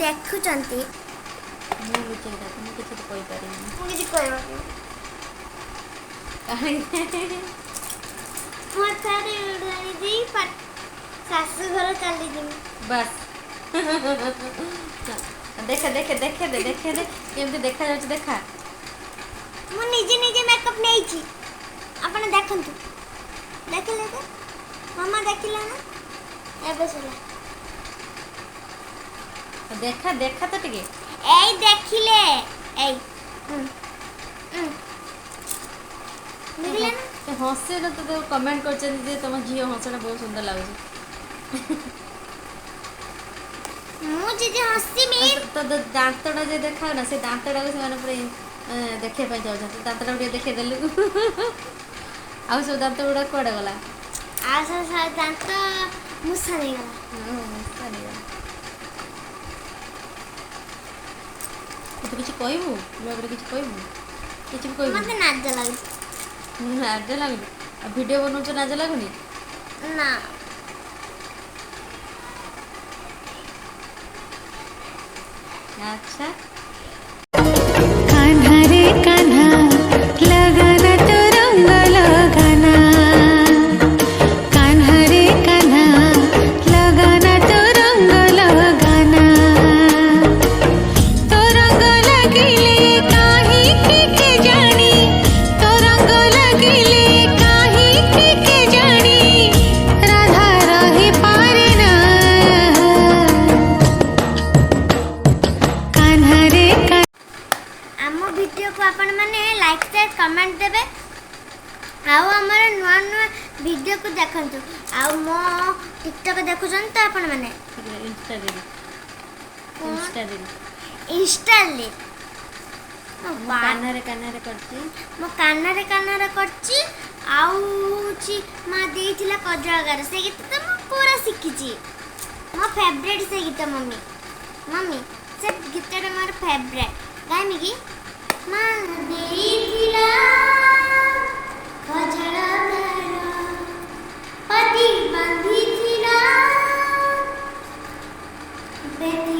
देखुचंती ମୁଁ ଲୁଚେଇ ଦେଖ ମୁଁ କିଛି କହିପାରିବିନି। ମୁଁ କିଛି କହିବାକୁ ମୁଁ ଥରେ ଉଡ଼ାଇ ଦେଇ ଶାଶୁ ଘର ଚାଲି ଯିବି। ବାସ୍ ଦେଖେ ଦେଖେ ଦେଖେ ଦେ ଦେଖେ ଦେ କେମିତି ଦେଖାଯାଉଛି ଦେଖା। ମୁଁ ନିଜେ ନିଜେ मेकअप ନେଇଛି ଆପଣ ଦେଖନ୍ତୁ। ଦେଖିଲେ ତ ମାମା ଦେଖିଲା ନା ଏବେ ସୁଲା ଦେଖା ଦେଖା ତ ଟିକେ ଏଇ ଦେଖିଲେ ଏଇ ଦେଖିଲେ ନା ହସେର ତ କମେଣ୍ଟ କରିଛନ୍ତି ଯେ ତମ ଝିଅ ହସଟା ବହୁତ ସୁନ୍ଦର ଲାଗୁଛି। ମୁଁ ଯଦି ହସିବି ତ ଦାନ୍ତଟା ଯେ ଦେଖାଅ ନା ସେ ଦାନ୍ତଟାକୁ ସେମାନେ ପୁରା ଦେଖିବା ପାଇଁ ଚାହୁଁଛନ୍ତି। ଦାନ୍ତଟାକୁ ଟିକେ ଦେଖେଇଦେଲୁ ଆଉ ସବୁ ଦାନ୍ତ ଗୁଡ଼ା କୁଆଡ଼େ ଗଲା? ଆଉ ସବୁ ଦାନ୍ତ ମୂଷା ନେଇଗଲା। ତୁ କିଛି କହିବୁ ବ୍ଲଗରେ କିଛି କହିବୁ କିଛି ବି କହିବୁ? ମତେ ଲାଜ ଲାଗୁଛି। ଲାଜ ଲାଗୁନି? ଆଉ ଭିଡ଼ିଓ ବନଉଛ ଲାଜ ଲାଗୁନି? ନା ଆଚ୍ଛା कान्हा रे कान्हा लगाना तो रंग लगाना कान्हा रे कान्हा लगाना तो रंग लगाना तो रंग लगिले काहे के जानी तो रंग लगिले काहे के जानी राधा रही पारे ना कान्हा रे आम वीडियो को आपण माने लाइक शेयर कमेंट देबे आउ हमर नुआ नुआ वीडियो को देखंतु आउ मो टिकटॉक देखुछन त आपण माने Insta reel Insta reel Insta ले कान्हारे कान्हारे करছি मो कानारे करछि आउ छि मा देइथिला कजळगार से गीत त मो पूरा सिखिछि मो फेवरेट से गीत मम्मी मम्मी से गीतटा मोर फेवरेट गाइमी की मा देइथिला कजळगार पति बांधिथिला बेटी